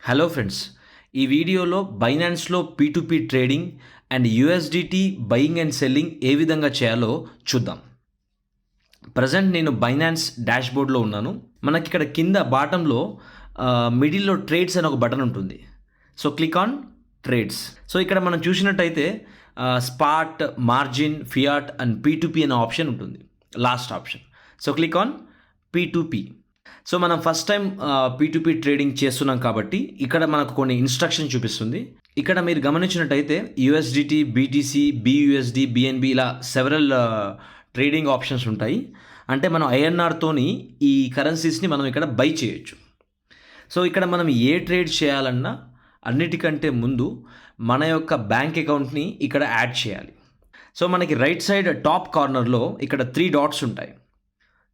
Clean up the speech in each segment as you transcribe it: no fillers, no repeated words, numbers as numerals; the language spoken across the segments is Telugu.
హలో ఫ్రెండ్స్, ఈ వీడియోలో బైనాన్స్లో P2P trading and USDT buying and selling ఏ విధంగా చేయాలో చూద్దాం. ప్రజెంట్ నేను బైనాన్స్ డాష్బోర్డ్లో ఉన్నాను. మనకి ఇక్కడ కింద బాటంలో మిడిల్లో ట్రేడ్స్ అని ఒక బటన్ ఉంటుంది. So click on trades. So ఇక్కడ మనం చూసినట్టయితే spot, margin, Fiat and P2P అనే ఆప్షన్ ఉంటుంది, last option. So click on P2P. So మనం ఫస్ట్ టైం P2P ట్రేడింగ్ చేస్తున్నాం కాబట్టి ఇక్కడ మనకు కొన్ని ఇన్స్ట్రక్షన్ చూపిస్తుంది. ఇక్కడ మీరు గమనించినట్టయితే USDT, BTC, BUSD, BNB ఇలా సెవరల్ ట్రేడింగ్ ఆప్షన్స్ ఉంటాయి. అంటే మనం INRతోని ఈ కరెన్సీస్ని మనం ఇక్కడ బై చేయొచ్చు. సో ఇక్కడ మనం ఏ ట్రేడ్ చేయాలన్నా అన్నిటికంటే ముందు మన యొక్క బ్యాంక్ అకౌంట్ని ఇక్కడ యాడ్ చేయాలి. సో మనకి రైట్ సైడ్ టాప్ కార్నర్లో ఇక్కడ 3 డాట్స్ ఉంటాయి.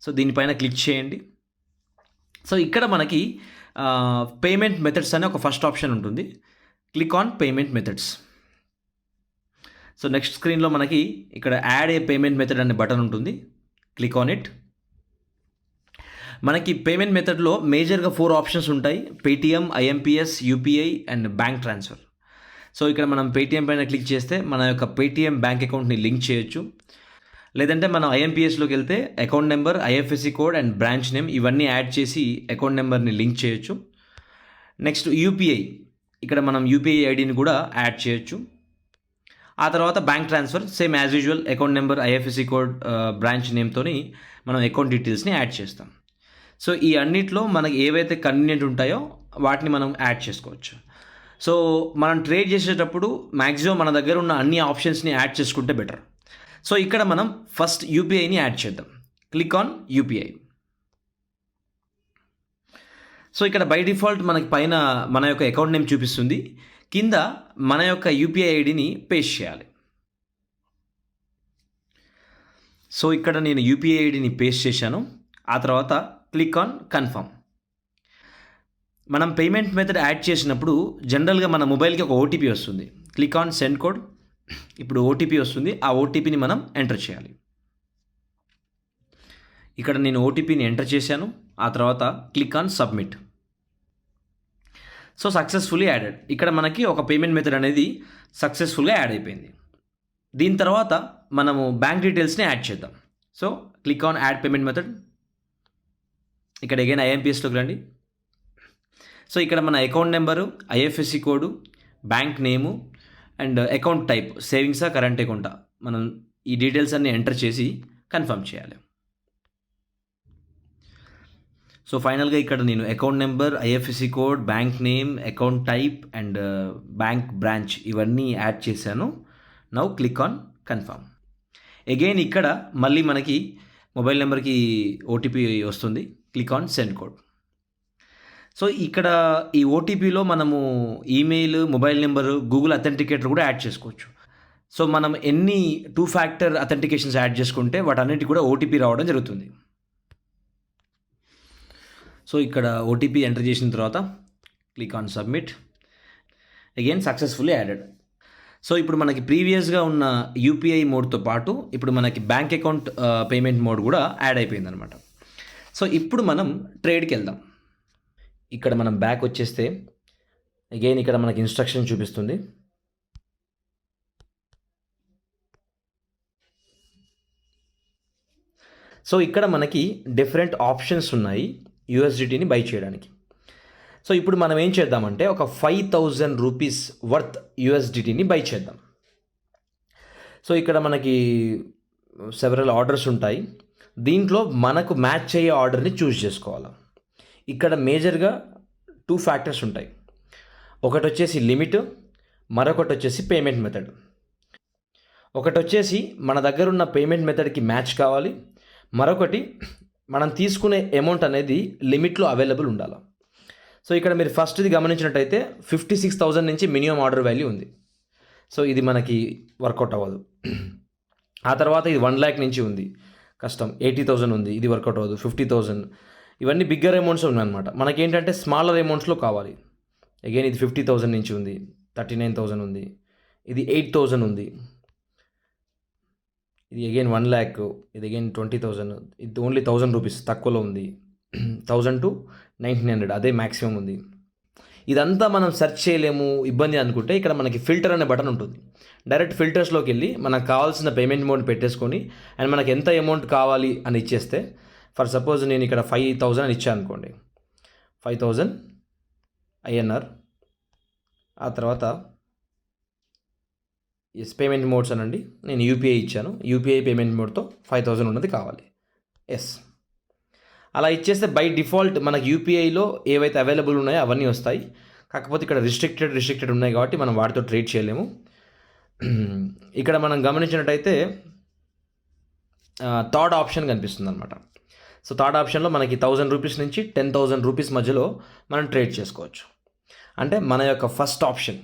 సో దీనిపైన క్లిక్ చేయండి. సో ఇక్కడ మనకి పేమెంట్ మెథడ్స్ అనే ఒక ఫస్ట్ ఆప్షన్ ఉంటుంది. Click on payment methods. So next స్క్రీన్లో మనకి ఇక్కడ యాడ్ ఏ పేమెంట్ మెథడ్ అనే బటన్ ఉంటుంది. Click on it. మనకి పేమెంట్ మెథడ్లో మేజర్గా 4 ఆప్షన్స్ ఉంటాయి: Paytm, IMPS, UPI and bank transfer. So ఇక్కడ మనం పేటిఎం పైన క్లిక్ చేస్తే మన యొక్క పేటిఎం బ్యాంక్ అకౌంట్ని లింక్ చేయొచ్చు. లేదంటే మనం IMPSలోకి వెళ్తే account number, IFSC code and branch name ఇవన్నీ యాడ్ చేసి అకౌంట్ నెంబర్ని లింక్ చేయొచ్చు. నెక్స్ట్ UPI, ఇక్కడ మనం UPI ఐడిని కూడా యాడ్ చేయొచ్చు. ఆ తర్వాత bank transfer, same as usual account number, IFSC code, branch నేమ్తోని మనం అకౌంట్ డీటెయిల్స్ని యాడ్ చేస్తాం. సో ఈ అన్నిట్లో మనకి ఏవైతే కన్వీనియంట్ ఉంటాయో వాటిని మనం యాడ్ చేసుకోవచ్చు. సో మనం ట్రేడ్ చేసేటప్పుడు మ్యాక్సిమం మన దగ్గర ఉన్న అన్ని ఆప్షన్స్ని యాడ్ చేసుకుంటే బెటర్. సో ఇక్కడ మనం ఫస్ట్ UPIని యాడ్ చేద్దాం. Click on UPI. సో ఇక్కడ బై డిఫాల్ట్ మనకి పైన మన యొక్క అకౌంట్ నేమ్ చూపిస్తుంది. కింద మన యొక్క UPI ఐడిని పేస్ట్ చేయాలి. సో ఇక్కడ నేను UPI ఐడిని పేస్ట్ చేశాను. ఆ తర్వాత క్లిక్ ఆన్ కన్ఫర్మ్. మనం పేమెంట్ మెథడ్ యాడ్ చేసినప్పుడు జనరల్గా మన మొబైల్కి ఒక OTP వస్తుంది. Click on send code. ఇప్పుడు OTP వస్తుంది. ఆ OTPని మనం ఎంటర్ చేయాలి. ఇక్కడ నేను OTPని ఎంటర్ చేశాను. ఆ తర్వాత click on submit. So successfully added. ఇక్కడ మనకి ఒక పేమెంట్ మెథడ్ అనేది సక్సెస్ఫుల్గా యాడ్ అయిపోయింది. దీని తర్వాత మనము బ్యాంక్ డీటెయిల్స్ని యాడ్ చేద్దాం. So click on add payment method. ఇక్కడ అగైన్ IMPSలోకి రండి. సో ఇక్కడ మన account number, IFSC code, bank name and account type, సేవింగ్సా కరెంట్ అకౌంటా, మనం ఈ డీటెయిల్స్ అన్ని ఎంటర్ చేసి కన్ఫర్మ్ చేయాలి. సో ఫైనల్గా ఇక్కడ నేను account number, IFSC code, bank name, account type and bank branch ఇవన్నీ యాడ్ చేశాను. Now click on confirm. Again ఇక్కడ మళ్ళీ మనకి మొబైల్ నెంబర్కి OTP వస్తుంది. Click on send code. So ఇక్కడ ఈ OTPలో మనము email, mobile number, Google authenticator కూడా యాడ్ చేసుకోవచ్చు. సో మనం ఎన్ని 2 ఫ్యాక్టర్ అథెంటికేషన్స్ యాడ్ చేసుకుంటే వాటన్నిటికి కూడా OTP రావడం జరుగుతుంది. సో ఇక్కడ OTP ఎంటర్ చేసిన తర్వాత click on submit. Again successfully added. So ఇప్పుడు మనకి ప్రీవియస్గా ఉన్న UPI మోడ్తో పాటు ఇప్పుడు మనకి బ్యాంక్ అకౌంట్ పేమెంట్ మోడ్ కూడా యాడ్ అయిపోయింది అనమాట. సో ఇప్పుడు మనం ట్రేడ్కి వెళ్దాం. ఇక్కడ మనం బ్యాక్ వచ్చేస్తే అగైన్ ఇక్కడ మనకి ఇన్స్ట్రక్షన్ చూపిస్తుంది. సో ఇక్కడ మనకి డిఫరెంట్ ఆప్షన్స్ ఉన్నాయి USDTని బై చేయడానికి. సో ఇప్పుడు మనం ఏం చేద్దామంటే ఒక 5,000 రూపీస్ వర్త్ USDTని బై చేద్దాం. సో ఇక్కడ మనకి సెవరల్ ఆర్డర్స్ ఉంటాయి. దీంట్లో మనకు మ్యాచ్ అయ్యే ఆర్డర్ని చూస్ చేసుకోవాలి. ఇక్కడ మేజర్గా 2 ఫ్యాక్టర్స్ ఉంటాయి. ఒకటి వచ్చేసి లిమిట్, మరొకటి వచ్చేసి పేమెంట్ మెథడ్. ఒకటి వచ్చేసి మన దగ్గర ఉన్న పేమెంట్ మెథడ్కి మ్యాచ్ కావాలి, మరొకటి మనం తీసుకునే అమౌంట్ అనేది లిమిట్లో అవైలబుల్ ఉండాలి. సో ఇక్కడ మీరు ఫస్ట్ది గమనించినట్టయితే 56,000 నుంచి మినిమం ఆర్డర్ వాల్యూ ఉంది. సో ఇది మనకి వర్కౌట్ అవ్వదు. ఆ తర్వాత ఇది 1 lakh నుంచి ఉంది, కష్టం. 80,000 ఉంది, ఇది వర్కౌట్ అవ్వదు. 50,000 ఇవన్నీ బిగ్గర్ అమౌంట్స్ ఉన్నాయన్నమాట. మనకేంటంటే స్మాలర్ అమౌంట్స్లో కావాలి. అగైన్ ఇది 50,000 నుంచి ఉంది, 39,000 ఉంది, ఇది 8,000 ఉంది, ఇది అగైన్ 1 lakh, ఇది అగైన్ 20,000, ఇది ఓన్లీ 1,000 రూపీస్ తక్కువలో ఉంది. 1,000 to 1,900 అదే మ్యాక్సిమం ఉంది. ఇదంతా మనం సెర్చ్ చేయలేము, ఇబ్బంది అనుకుంటే ఇక్కడ మనకి ఫిల్టర్ అనే బటన్ ఉంటుంది. డైరెక్ట్ ఫిల్టర్స్లోకి వెళ్ళి మనకు కావాల్సిన పేమెంట్ మోడ్ పెట్టేసుకొని అండ్ మనకు ఎంత అమౌంట్ కావాలి అని ఇచ్చేస్తే, ఫర్ సపోజ్ నేను ఇక్కడ 5,000 అని ఇచ్చాను అనుకోండి, 5,000 INR. ఆ తర్వాత పేమెంట్ మోడ్స్ అనండి, నేను యూపీఐ ఇచ్చాను, యూపీఐ పేమెంట్ మోడ్తో 5,000 ఉన్నది కావాలి, ఎస్. అలా ఇచ్చేస్తే బై డిఫాల్ట్ మనకి యూపీఐలో ఏవైతే అవైలబుల్ ఉన్నాయో అవన్నీ వస్తాయి. కాకపోతే ఇక్కడ రిస్ట్రిక్టెడ్ ఉన్నాయి కాబట్టి మనం వాటితో ట్రేడ్ చేయలేము. ఇక్కడ మనం గమనించినట్టయితే థర్డ్ ఆప్షన్ కనిపిస్తుంది అనమాట. సో థర్డ్ ఆప్షన్లో మనకి 1,000 రూపీస్ నుంచి 10,000 రూపీస్ మధ్యలో మనం ట్రేడ్ చేసుకోవచ్చు. అంటే మన యొక్క ఫస్ట్ ఆప్షన్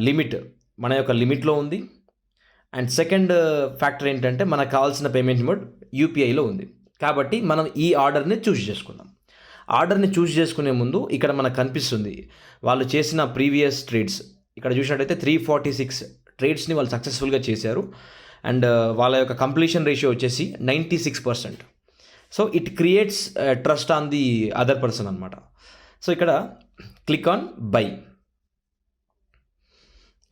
లిమిట్ మన యొక్క లిమిట్లో ఉంది. అండ్ సెకండ్ ఫ్యాక్టర్ ఏంటంటే మనకు కావాల్సిన పేమెంట్ మోడ్ యూపీఐలో ఉంది. కాబట్టి మనం ఈ ఆర్డర్ని చూస్ చేసుకుందాం. ఆర్డర్ని చూస్ చేసుకునే ముందు ఇక్కడ మనకు కనిపిస్తుంది వాళ్ళు చేసిన ప్రీవియస్ ట్రేడ్స్. ఇక్కడ చూసినట్టయితే 346 ట్రేడ్స్ని వాళ్ళు సక్సెస్ఫుల్గా చేశారు. అండ్ వాళ్ళ యొక్క కంప్లీషన్ రేషియో వచ్చేసి 96%. So it creates trust on the other person అనమాట. సో ఇక్కడ క్లిక్ ఆన్ బై.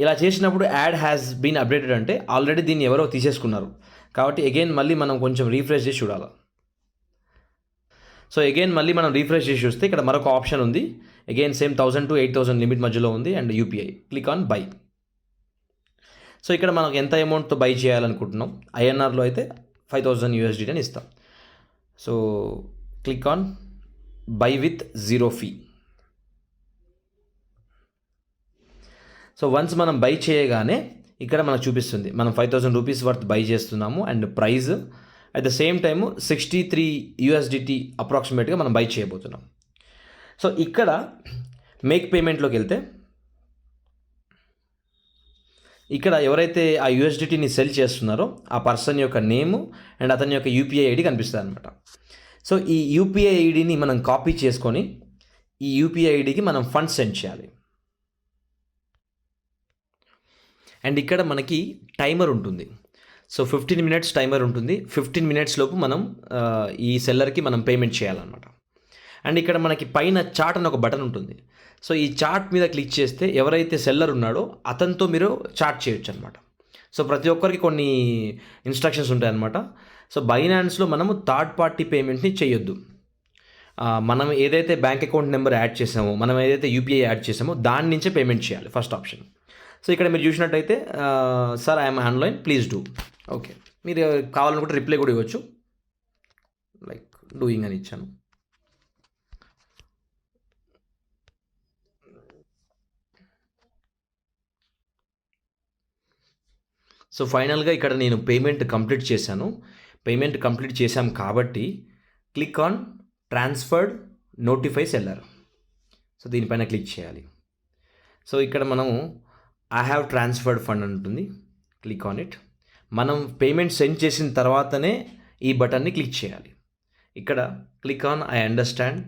ఇలా చేసినప్పుడు యాడ్ హ్యాస్ బీన్ అప్డేటెడ్ అంటే ఆల్రెడీ దీన్ని ఎవరో తీసేసుకున్నారు. కాబట్టి అగైన్ మళ్ళీ మనం కొంచెం రీఫ్రెష్ చేసి చూడాలి. సో అగైన్ మళ్ళీ మనం రీఫ్రెష్ చేసి చూస్తే ఇక్కడ మరొక ఆప్షన్ ఉంది. అగైన్ సేమ్ 1,000 to 8,000 లిమిట్ మధ్యలో ఉంది and UPI. Click on by. So ఇక్కడ మనకు ఎంత అమౌంట్తో బై చేయాలనుకుంటున్నాం, ఐఎన్ఆర్లో అయితే 5,000 USD అని ఇస్తాం. So click on buy with 0 fee. So once మనం బై చేయగానే ఇక్కడ మనకు చూపిస్తుంది మనం 5,000 రూపీస్ వర్త్ బై చేస్తున్నాము and price at the same time 63 USDT అప్రాక్సిమేట్గా మనం బై చేయబోతున్నాం. సో ఇక్కడ మేక్ పేమెంట్లోకి వెళ్తే ఇక్కడ ఎవరైతే ఆ USDTని సెల్ చేస్తున్నారో ఆ పర్సన్ యొక్క నేము అండ్ అతని యొక్క యూపీఐ ఐడి కనిపిస్తుంది అనమాట. సో ఈ యూపీఐ ఐడిని మనం కాపీ చేసుకొని ఈ యూపీఐ ఐడికి మనం ఫండ్స్ సెండ్ చేయాలి. అండ్ ఇక్కడ మనకి టైమర్ ఉంటుంది. సో 15 minutes టైమర్ ఉంటుంది. 15 minutes లోపు మనం ఈ సెల్లర్కి మనం పేమెంట్ చేయాలన్నమాట. అండ్ ఇక్కడ మనకి పైన చాట్ అని ఒక బటన్ ఉంటుంది. సో ఈ చాట్ మీద క్లిక్ చేస్తే ఎవరైతే సెల్లర్ ఉన్నాడో అతనితో మీరు చాట్ చేయొచ్చు అనమాట. సో ప్రతి ఒక్కరికి కొన్ని ఇన్స్ట్రక్షన్స్ ఉంటాయన్నమాట. సో బైనాన్స్లో మనము థర్డ్ పార్టీ పేమెంట్ని చేయొద్దు. మనం ఏదైతే బ్యాంక్ అకౌంట్ నెంబర్ యాడ్ చేసామో, మనం ఏదైతే యూపీఐ యాడ్ చేసామో దాని నుంచే పేమెంట్ చేయాలి, ఫస్ట్ ఆప్షన్. సో ఇక్కడ మీరు చూసినట్టయితే sir I'm online please do. Okay, మీరు కావాలనుకుంటే రిప్లై కూడా ఇవ్వచ్చు, లైక్ డూయింగ్ అని ఇచ్చాను. సో ఫైనల్గా ఇక్కడ నేను పేమెంట్ కంప్లీట్ చేశాను. పేమెంట్ కంప్లీట్ చేశాం కాబట్టి click on transferred notify seller. So దీనిపైన క్లిక్ చేయాలి. సో ఇక్కడ మనము ఐ హ్యావ్ ట్రాన్స్ఫర్డ్ ఫండ్ ఉంటుంది, క్లిక్ ఆన్ ఇట్. మనం పేమెంట్ సెండ్ చేసిన తర్వాతనే ఈ బటన్ని క్లిక్ చేయాలి. ఇక్కడ click on I understand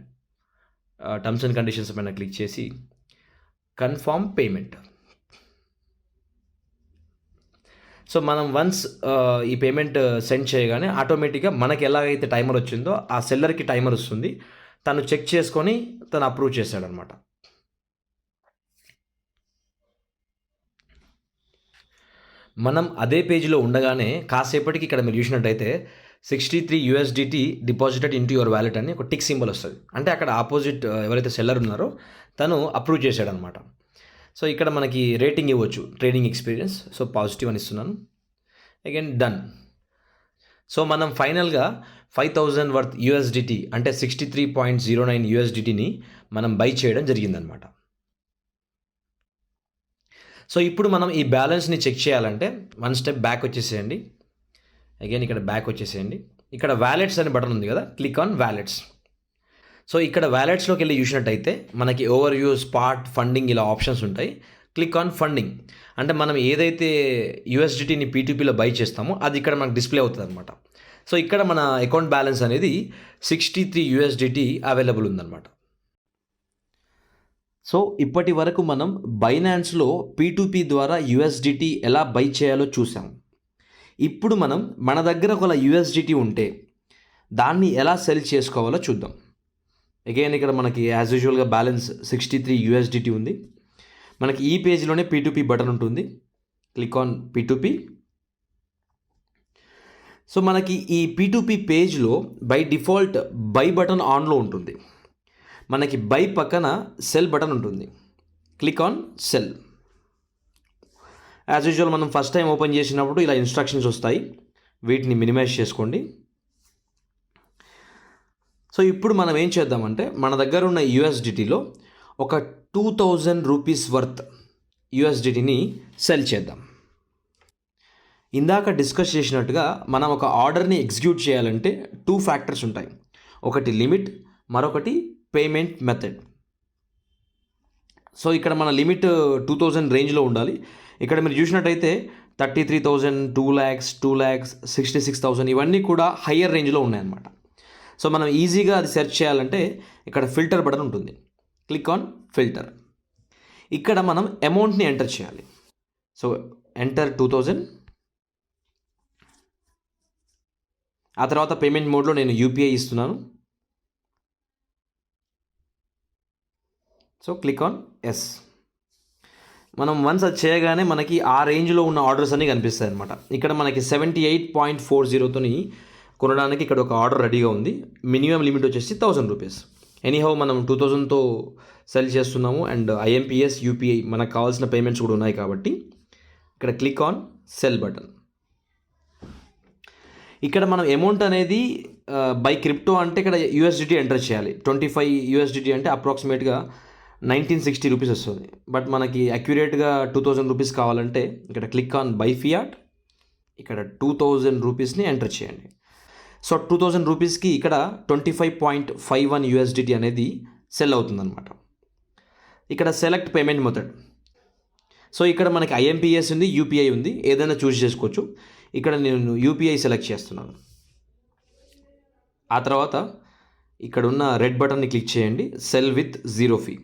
terms and conditions పైన క్లిక్ చేసి కన్ఫర్మ్ పేమెంట్. సో మనం వన్స్ ఈ పేమెంట్ సెండ్ చేయగానే ఆటోమేటిక్గా మనకి ఎలాగైతే టైమర్ వచ్చిందో ఆ సెల్లర్కి టైమర్ వస్తుంది. తను చెక్ చేసుకొని తను అప్రూవ్ చేశాడనమాట. మనం అదే పేజీలో ఉండగానే కాసేపటికి ఇక్కడ మీరు చూసినట్టయితే 63 USDT deposited into your wallet అని ఒక టిక్ సింబల్ వస్తుంది. అంటే అక్కడ ఆపోజిట్ ఎవరైతే సెల్లర్ ఉన్నారో తను అప్రూవ్ చేశాడనమాట. సో ఇక్కడ మనకి రేటింగ్ ఇవ్వచ్చు, ట్రేడింగ్ ఎక్స్పీరియన్స్. సో పాజిటివ్ అని ఇస్తున్నాను. Again done. సో మనం ఫైనల్గా 5,000 వర్త్ USDT అంటే 63.09 USDTని మనం బై చేయడం జరిగిందనమాట. సో ఇప్పుడు మనం ఈ బ్యాలెన్స్ని చెక్ చేయాలంటే వన్ స్టెప్ బ్యాక్ వచ్చేసేయండి. అగైన్ ఇక్కడ బ్యాక్ వచ్చేసేయండి. ఇక్కడ వ్యాలెట్స్ అనే బటన్ ఉంది కదా, క్లిక్ ఆన్ వ్యాలెట్స్. సో ఇక్కడ వ్యాలెట్స్లోకి వెళ్ళి చూసినట్టయితే మనకి ఓవర్ వ్యూ, స్పాట్, ఫండింగ్ ఇలా ఆప్షన్స్ ఉంటాయి. క్లిక్ ఆన్ ఫండింగ్ అంటే మనం ఏదైతే USDTని P2Pలో బై చేస్తామో అది ఇక్కడ మనకు డిస్ప్లే అవుతుంది అనమాట. సో ఇక్కడ మన అకౌంట్ బ్యాలెన్స్ అనేది 63 USDT అవైలబుల్ ఉందన్నమాట. సో ఇప్పటి వరకు మనం బైనాన్స్లో P2P ద్వారా USDT ఎలా బై చేయాలో చూసాం. ఇప్పుడు మనం మన దగ్గర ఒక USDT ఉంటే దాన్ని ఎలా సెల్ చేసుకోవాలో చూద్దాం. అగైన్ ఇక్కడ మనకి యాజ్ యూజువల్గా బ్యాలెన్స్ 63 USDT ఉంది. మనకి ఈ పేజ్లోనే P2P బటన్ ఉంటుంది. Click on P2P. సో మనకి ఈ P2P పేజ్లో బై డిఫాల్ట్ బై బటన్ ఆన్లో ఉంటుంది. మనకి బై పక్కన సెల్ బటన్ ఉంటుంది. Click on cell. As usual మనం ఫస్ట్ టైం ఓపెన్ చేసినప్పుడు ఇలా ఇన్స్ట్రక్షన్స్ వస్తాయి, వీటిని మినిమైజ్ చేసుకోండి. సో ఇప్పుడు మనం ఏం చేద్దామంటే మన దగ్గర ఉన్న USDTలో ఒక 2000 రూపీస్ వర్త్ USDTని సెల్ చేద్దాం. ఇందాక డిస్కస్ చేసినట్టుగా మనం ఒక ఆర్డర్ని ఎగ్జిక్యూట్ చేయాలంటే 2 ఫ్యాక్టర్స్ ఉంటాయి. ఒకటి లిమిట్, మరొకటి పేమెంట్ మెథడ్. సో ఇక్కడ మన లిమిట్ 2000 రేంజ్లో ఉండాలి. ఇక్కడ మీరు చూసినట్టయితే 33,000, 2 lakhs, 2 lakhs, 66,000 ఇవన్నీ కూడా హయ్యర్ రేంజ్లో ఉన్నాయన్నమాట. సో మనం ఈజీగా అది సెర్చ్ చేయాలంటే ఇక్కడ ఫిల్టర్ బటన్ ఉంటుంది. Click on filter. ఇక్కడ మనం అమౌంట్ని ఎంటర్ చేయాలి. So enter 2000. ఆ తర్వాత పేమెంట్ మోడ్లో నేను UPI ఇస్తున్నాను. So click on yes. మనం వన్స్ అది చేయగానే మనకి ఆ రేంజ్లో ఉన్న ఆర్డర్స్ అన్నీ కనిపిస్తాయి అనమాట. ఇక్కడ మనకి 78.40తోని కొనడానికి ఇక్కడ ఒక ఆర్డర్ రెడీగా ఉంది. మినిమం లిమిట్ వచ్చేసి 1000 రూపీస్. ఎనీహౌ మనం 2000తో సెల్ చేస్తున్నాము అండ్ IMPS UPI మనకు కావాల్సిన పేమెంట్స్ కూడా ఉన్నాయి కాబట్టి ఇక్కడ క్లిక్ ఆన్ సెల్ బటన్. ఇక్కడ మనం అమౌంట్ అనేది బై క్రిప్టో అంటే ఇక్కడ USDT ఎంటర్ చేయాలి. 25 USDT అంటే అప్రాక్సిమేట్గా 1960 రూపీస్ వస్తుంది. బట్ మనకి అక్యురేట్గా 2000 రూపీస్ కావాలంటే ఇక్కడ క్లిక్ ఆన్ బై ఫియాట్. ఇక్కడ 2000 రూపీస్ని ఎంటర్ చేయండి. సో 2000 రూపీస్కి ఇక్కడ 25.51 USDT అనేది సెల్ అవుతుందన్నమాట. ఇక్కడ సెలెక్ట్ పేమెంట్ మెథడ్. సో ఇక్కడ మనకి IMPS ఉంది, UPI ఉంది, ఏదైనా చూస్ చేసుకోవచ్చు. ఇక్కడ నేను UPI సెలెక్ట్ చేస్తున్నాను. ఆ తర్వాత ఇక్కడ ఉన్న రెడ్ బటన్ని క్లిక్ చేయండి, సెల్ విత్ 0 ఫీ.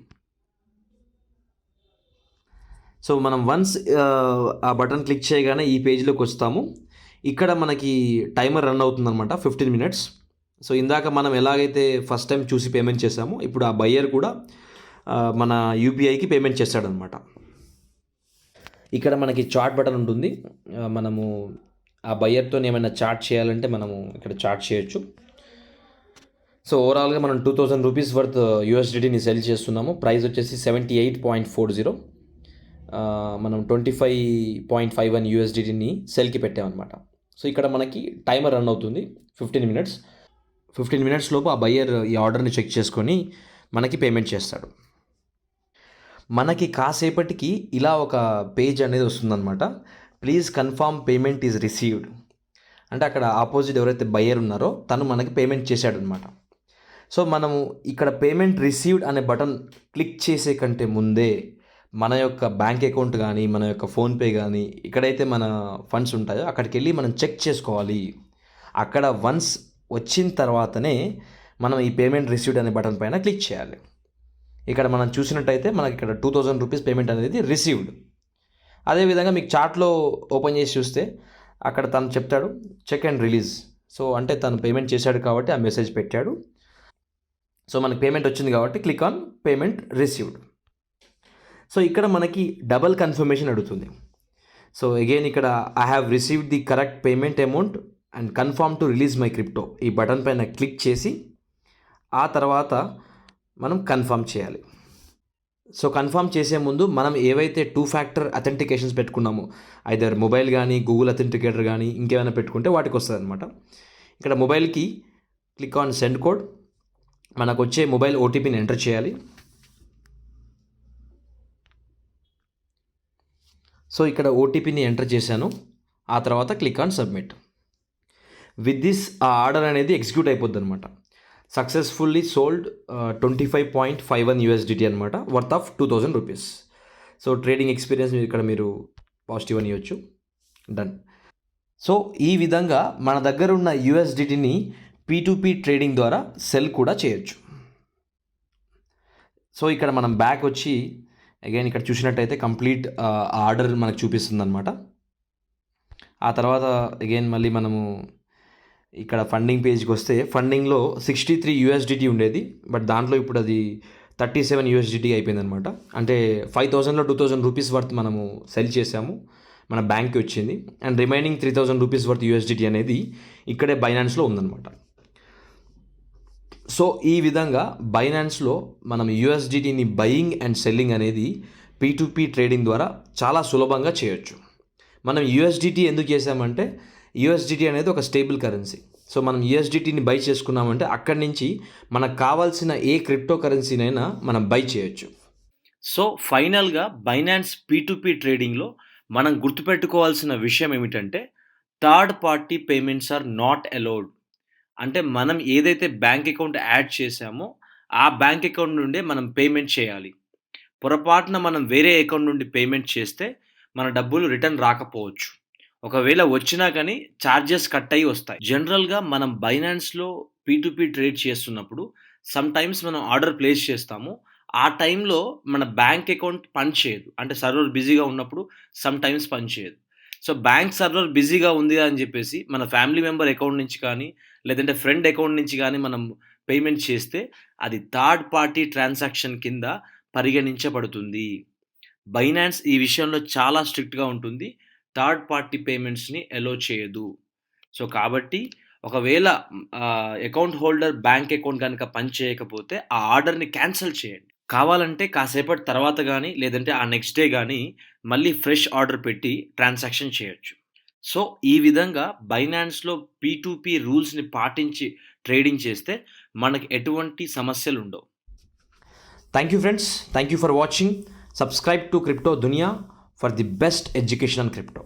సో మనం వన్స్ ఆ బటన్ క్లిక్ చేయగానే ఈ పేజ్లోకి వస్తాము. ఇక్కడ మనకి టైమర్ రన్ అవుతుందన్నమాట 15 minutes. సో ఇందాక మనం ఎలాగైతే ఫస్ట్ టైం చూసి పేమెంట్ చేసామో ఇప్పుడు ఆ బయ్యర్ కూడా మన UPIకి పేమెంట్ చేస్తాడనమాట. ఇక్కడ మనకి చాట్ బటన్ ఉంటుంది. మనము ఆ బయ్యర్తో ఏమైనా చాట్ చేయాలంటే మనము ఇక్కడ చాట్ చేయొచ్చు. సో ఓవరాల్గా మనం 2000 రూపీస్ వర్త్ USDTని సెల్ చేస్తున్నాము. ప్రైస్ వచ్చేసి 78.40. మనం 25.51 USDTని సెల్కి పెట్టామన్నమాట. సో ఇక్కడ మనకి టైమర్ రన్ అవుతుంది 15 minutes. 15 minutes లోపు ఆ బయ్యర్ ఈ ఆర్డర్ని చెక్ చేసుకొని మనకి పేమెంట్ చేస్తాడు. మనకి కాసేపటికి ఇలా ఒక పేజ్ అనేది వస్తుందన్నమాట. Please confirm payment is received అంటే అక్కడ ఆపోజిట్ ఎవరైతే బయ్యర్ ఉన్నారో తను మనకి పేమెంట్ చేశాడనమాట. సో మనము ఇక్కడ పేమెంట్ రిసీవ్డ్ అనే బటన్ క్లిక్ చేసే కంటే ముందే మన యొక్క బ్యాంక్ అకౌంట్ కానీ మన యొక్క ఫోన్పే కానీ ఇక్కడైతే మన ఫండ్స్ ఉంటాయో అక్కడికి వెళ్ళి మనం చెక్ చేసుకోవాలి. అక్కడ వన్స్ వచ్చిన తర్వాతనే మనం ఈ పేమెంట్ రిసీవ్డ్ అనే బటన్ పైన క్లిక్ చేయాలి. ఇక్కడ మనం చూసినట్టయితే మనకి ఇక్కడ 2000 రూపీస్ పేమెంట్ అనేది రిసీవ్డ్. అదేవిధంగా మీకు చార్ట్లో ఓపెన్ చేసి చూస్తే అక్కడ తను చెప్తాడు చెక్ అండ్ రిలీజ్. సో అంటే తను పేమెంట్ చేశాడు కాబట్టి ఆ మెసేజ్ పెట్టాడు. సో మనకి పేమెంట్ వచ్చింది కాబట్టి click on payment received. So ఇక్కడ మనకి డబల్ కన్ఫర్మేషన్ అడుగుతుంది. సో అగైన్ ఇక్కడ I have received the correct payment amount and confirm to release my crypto ఈ బటన్ పైన క్లిక్ చేసి ఆ తర్వాత మనం కన్ఫర్మ్ చేయాలి. సో కన్ఫర్మ్ చేసే ముందు మనం ఏవైతే 2 factor అథెంటికేషన్స్ పెట్టుకున్నామో ఐదర్ మొబైల్ కానీ గూగుల్ అథెంటికేటర్ కానీ ఇంకేమైనా పెట్టుకుంటే వాటికి వస్తుంది అనమాట. ఇక్కడ మొబైల్కి క్లిక్ ఆన్ సెండ్ కోడ్. మనకు వచ్చే మొబైల్ OTPని ఎంటర్ చేయాలి. సో ఇక్కడ OTPని ఎంటర్ చేశాను. ఆ తర్వాత click on submit. With this ఆ ఆర్డర్ అనేది ఎగ్జిక్యూట్ అయిపోద్ది అనమాట. సక్సెస్ఫుల్లీ సోల్డ్ 25.51 USDT అనమాట, worth of 2000 rupees. So trading experience ఇక్కడ మీరు పాజిటివ్ అని ఇవ్వచ్చు. డన్. సో ఈ విధంగా మన దగ్గర ఉన్న USDTని P2P ట్రేడింగ్ ద్వారా సెల్ కూడా చేయొచ్చు. సో ఇక్కడ మనం బ్యాక్ వచ్చి అగైన్ ఇక్కడ చూసినట్టయితే కంప్లీట్ ఆర్డర్ మనకు చూపిస్తుంది అనమాట. ఆ తర్వాత అగైన్ మళ్ళీ మనము ఇక్కడ ఫండింగ్ పేజ్కి వస్తే ఫండింగ్లో 63 USDT ఉండేది, బట్ దాంట్లో ఇప్పుడు అది 37 USDT అయిపోయిందనమాట. అంటే 5,000లో 2,000 రూపీస్ వర్త్ మనము సెల్ చేసాము, మన బ్యాంక్కి వచ్చింది. And remaining 3,000 rupees worth USDT అనేది ఇక్కడే బైనాన్స్లో ఉందన్నమాట. సో ఈ విధంగా బైనాన్స్లో మనం USDTని బయింగ్ అండ్ సెల్లింగ్ అనేది P2P ట్రేడింగ్ ద్వారా చాలా సులభంగా చేయొచ్చు. మనం USDT ఎందుకు చేసామంటే USDT అనేది ఒక స్టేబుల్ కరెన్సీ. సో మనం USDTని బై చేసుకున్నామంటే అక్కడి నుంచి మనకు కావాల్సిన ఏ క్రిప్టో కరెన్సీనైనా మనం బై చేయొచ్చు. సో ఫైనల్గా బైనాన్స్ P2P ట్రేడింగ్లో మనం గుర్తుపెట్టుకోవాల్సిన విషయం ఏమిటంటే third party payments are not allowed. అంటే మనం ఏదైతే బ్యాంక్ అకౌంట్ యాడ్ చేసామో ఆ బ్యాంక్ అకౌంట్ నుండే మనం పేమెంట్ చేయాలి. పొరపాటున మనం వేరే అకౌంట్ నుండి పేమెంట్ చేస్తే మన డబ్బులు రిటర్న్ రాకపోవచ్చు. ఒకవేళ వచ్చినా కానీ ఛార్జెస్ కట్ అయ్యి వస్తాయి. జనరల్గా మనం బైనాన్స్లో P2P ట్రేడ్ చేస్తున్నప్పుడు సమ్ టైమ్స్ మనం ఆర్డర్ ప్లేస్ చేస్తాము. ఆ టైంలో మన బ్యాంక్ అకౌంట్ పనిచేయదు, అంటే సర్వర్ బిజీగా ఉన్నప్పుడు సమ్ టైమ్స్ పనిచేయదు. సో బ్యాంక్ సర్వర్ బిజీగా ఉంది అని చెప్పేసి మన ఫ్యామిలీ మెంబర్ అకౌంట్ నుంచి కానీ లేదంటే ఫ్రెండ్ అకౌంట్ నుంచి కానీ మనం పేమెంట్ చేస్తే అది థర్డ్ పార్టీ ట్రాన్సాక్షన్ కింద పరిగణించబడుతుంది. బైనాన్స్ ఈ విషయంలో చాలా స్ట్రిక్ట్గా ఉంటుంది, థర్డ్ పార్టీ పేమెంట్స్ని అలో చేయదు. సో కాబట్టి ఒకవేళ అకౌంట్ హోల్డర్ బ్యాంక్ అకౌంట్ కనుక పని చేయకపోతే ఆ ఆర్డర్ని క్యాన్సిల్ చేయండి. కావాలంటే కాసేపటి తర్వాత కానీ లేదంటే ఆ నెక్స్ట్ డే కానీ మళ్ళీ ఫ్రెష్ ఆర్డర్ పెట్టి ట్రాన్సాక్షన్ చేయొచ్చు. సో ఈ విధంగా బైనాన్స్లో P2P రూల్స్ని పాటించి ట్రేడింగ్ చేస్తే మనకి ఎటువంటి సమస్యలు ఉండవు. Thank you friends, thank you for watching. Subscribe to crypto Duniya for the best education on crypto.